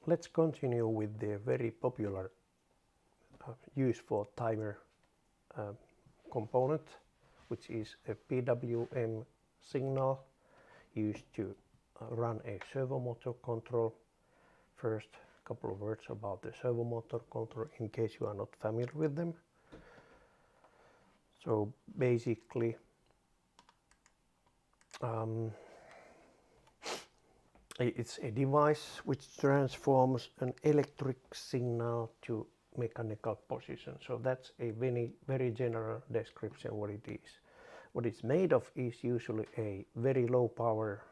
let's continue with the very popular use for timer component, which is a PWM signal used to run a servo motor control. First, a couple of words about the servo motor control in case you are not familiar with them. So basically, it's a device which transforms an electric signal to mechanical position. So that's a very general description what it is. What it's made of is usually a very low power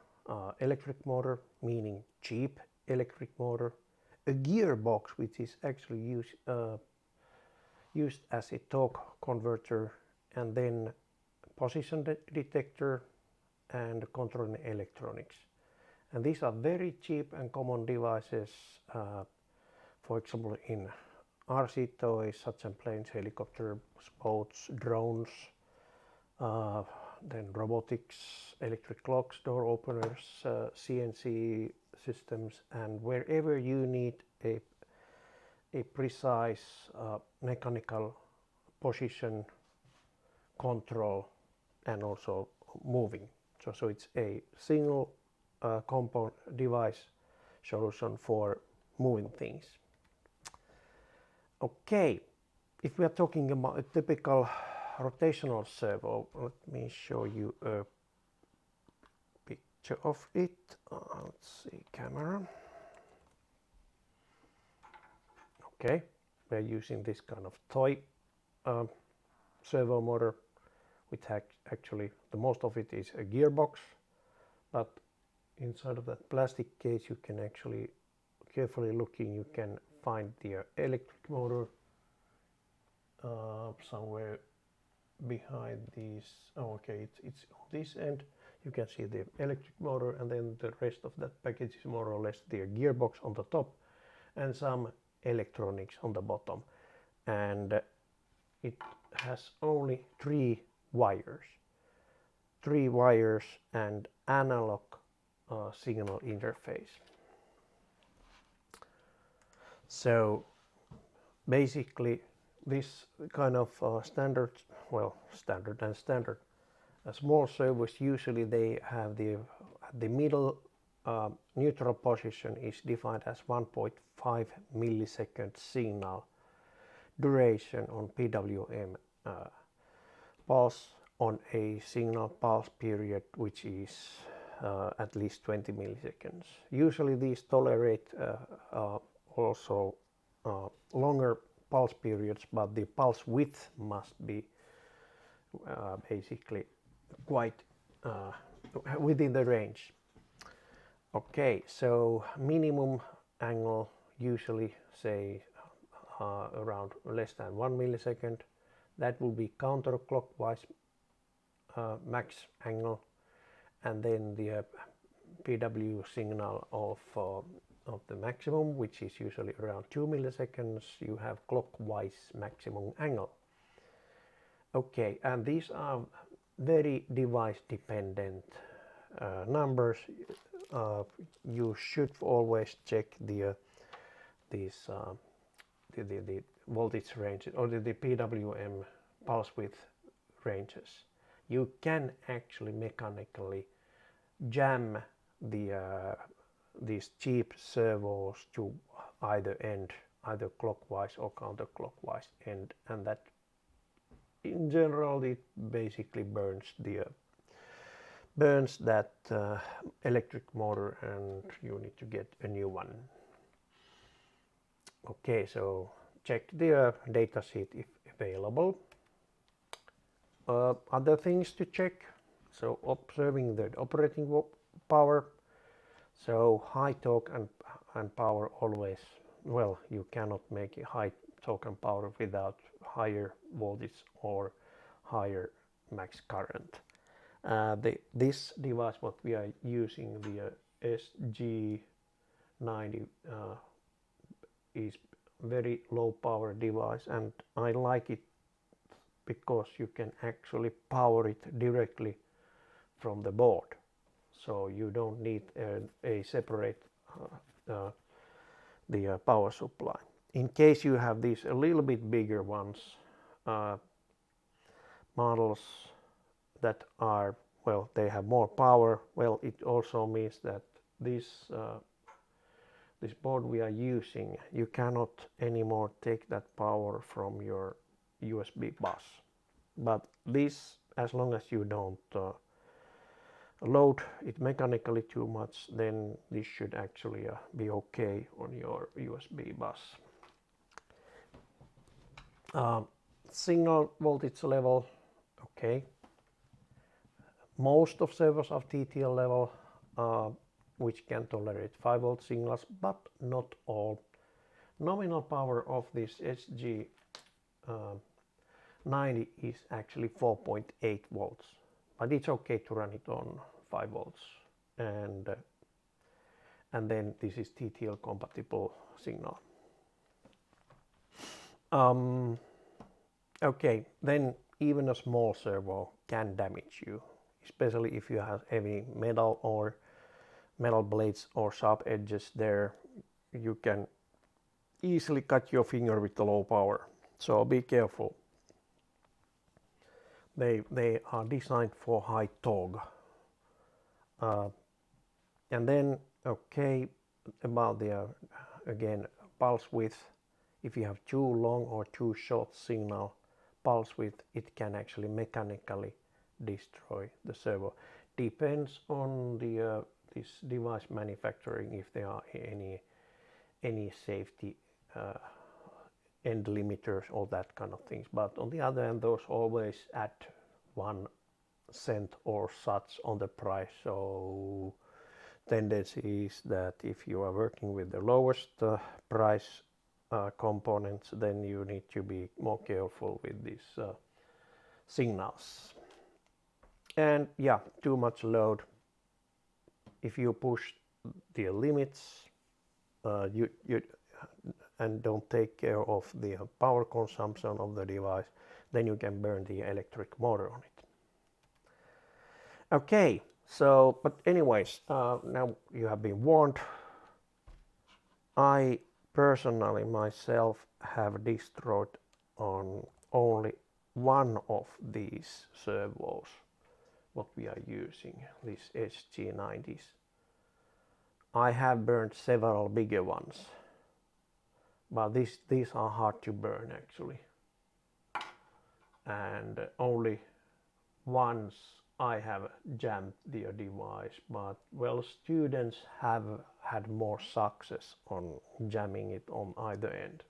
electric motor, meaning cheap electric motor, a gearbox which is actually used as a torque converter, and then position detector and controlling electronics. And these are very cheap and common devices, for example in RC toys such as planes, helicopters, boats, drones, then robotics, electric clocks, door openers, CNC systems, and wherever you need a precise mechanical position control and also moving. So it's a single component device solution for moving things. Okay, if we are talking about a typical rotational servo, let me show you a picture of it. Let's see, camera. Okay, we're using this kind of toy servo motor, which actually the most of it is a gearbox, but inside of that plastic case you can actually, carefully looking, you can find the electric motor somewhere behind these. Oh, okay, it's on this end. You can see the electric motor, and then the rest of that package is more or less the gearbox on the top and some electronics on the bottom. And it has only three wires and analog signal interface. So basically this kind of standard small servos, usually they have the middle neutral position is defined as 1.5 millisecond signal duration on PWM pulse on a signal pulse period which is at least 20 milliseconds. Usually these tolerate also longer pulse periods, but the pulse width must be basically quite within the range. Okay, so minimum angle usually say around less than 1 millisecond. That will be counterclockwise max angle, and then the PW signal of the maximum, which is usually around 2 milliseconds, you have clockwise maximum angle. Okay, and these are very device dependent numbers. You should always check the voltage range or the PWM pulse width ranges. You can actually mechanically jam these cheap servos to either end, either clockwise or counterclockwise end, and that in general it basically burns that electric motor, and you need to get a new one. Okay, so check the data sheet if available. Other things to check, so observing the operating power. So high torque and power always, well, you cannot make a high torque and power without higher voltage or higher max current. This device what we are using, the SG90, is very low power device, and I like it because you can actually power it directly from the board. So you don't need a separate the power supply. In case you have these a little bit bigger ones, models that are, well, they have more power, well, it also means that this board we are using, you cannot anymore take that power from your USB bus. But this, as long as you don't load it mechanically too much, then this should actually be okay on your USB bus. Signal voltage level, okay. Most of servos are TTL level, which can tolerate 5 volt signals, but not all. Nominal power of this SG90 is actually 4.8 volts, but it's okay to run it on 5 volts, and then this is TTL compatible signal. Okay, then even a small servo can damage you, especially if you have heavy metal or metal blades or sharp edges there. You can easily cut your finger with the low power, so be careful. They are designed for high torque. And then, okay, about the again pulse width. If you have too long or too short signal pulse width, it can actually mechanically destroy the servo. Depends on the this device manufacturing if there are any safety end limiters, all that kind of things. But on the other hand, those always add 1 cent or such on the price. So tendency is that if you are working with the lowest price components, then you need to be more careful with these signals. And yeah, too much load. If you push the limits, you and don't take care of the power consumption of the device, then you can burn the electric motor on it. Okay, so but anyways, now you have been warned. I personally myself have destroyed on only one of these servos what we are using, these SG90s. I have burned several bigger ones, but these are hard to burn actually, and only once I have jammed the device, but well, students have had more success on jamming it on either end.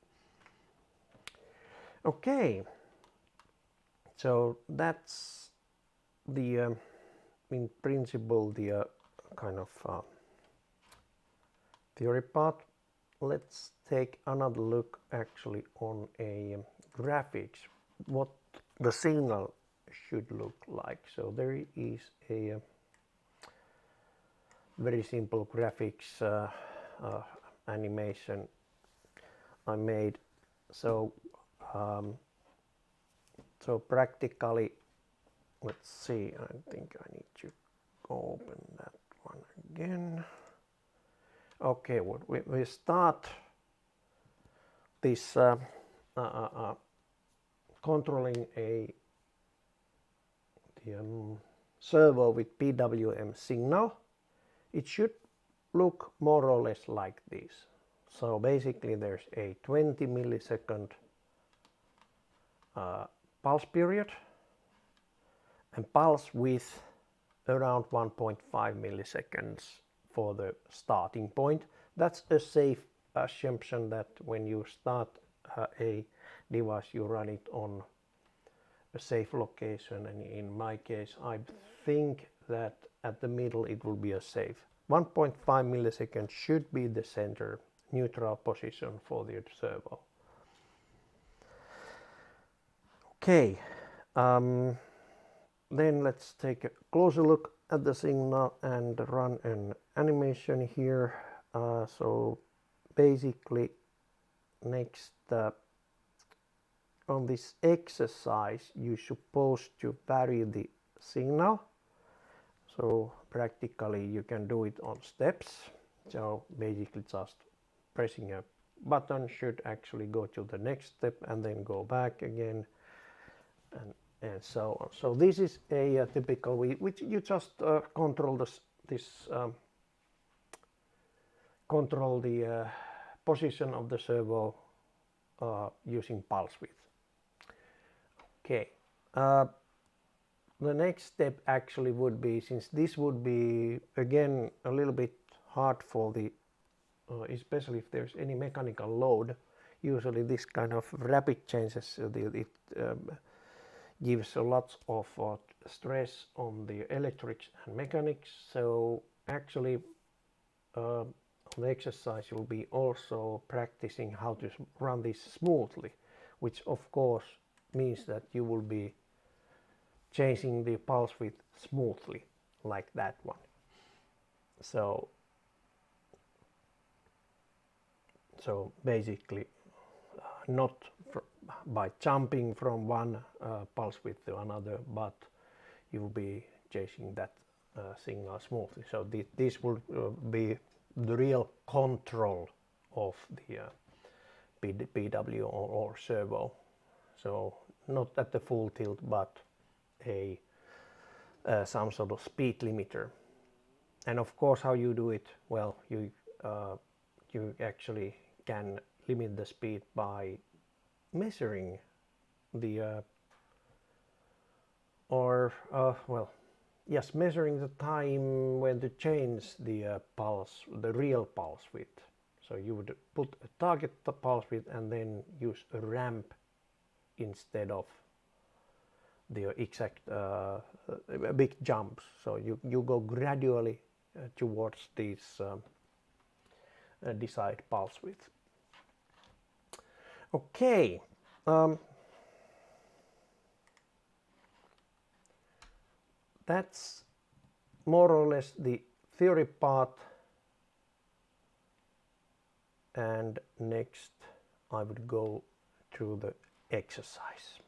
Okay, so that's the in principle the kind of theory part. Let's take another look actually on a graphics, what the signal should look like. So there is a very simple graphics animation I made. So so practically, let's see, I think I need to open that one again. Okay, we start this controlling the servo with PWM signal. It should look more or less like this. So basically there's a 20 millisecond pulse period and pulse width around 1.5 milliseconds for the starting point. That's a safe assumption that when you start a device, you run it on a safe location, and in my case I think that at the middle it will be a safe. 1.5 milliseconds should be the center neutral position for the servo. Okay, then let's take a closer look at the signal and run an animation here. So basically next on this exercise you're supposed to vary the signal. So practically you can do it on steps. So basically just pressing a button should actually go to the next step and then go back again, and so on. So this is a typical which you just control control the position of the servo using pulse width. Okay. The next step actually would be, since this would be again a little bit hard for the especially if there's any mechanical load, usually this kind of rapid changes it gives a lot of stress on the electrics and mechanics. So actually the exercise will be also practicing how to run this smoothly, which of course means that you will be changing the pulse width smoothly, like that one. So basically not by jumping from one pulse width to another, but you will be changing that signal smoothly. So this will be the real control of the PW or servo. So not at the full tilt, but some sort of speed limiter. And of course, how you do it? Well, you actually can limit the speed by measuring the measuring the time when to change the pulse, the real pulse width. So you would put a target pulse width and then use a ramp instead of the exact big jumps. So you go gradually towards these desired pulse width. Okay. That's more or less the theory part, and next I would go through the exercise.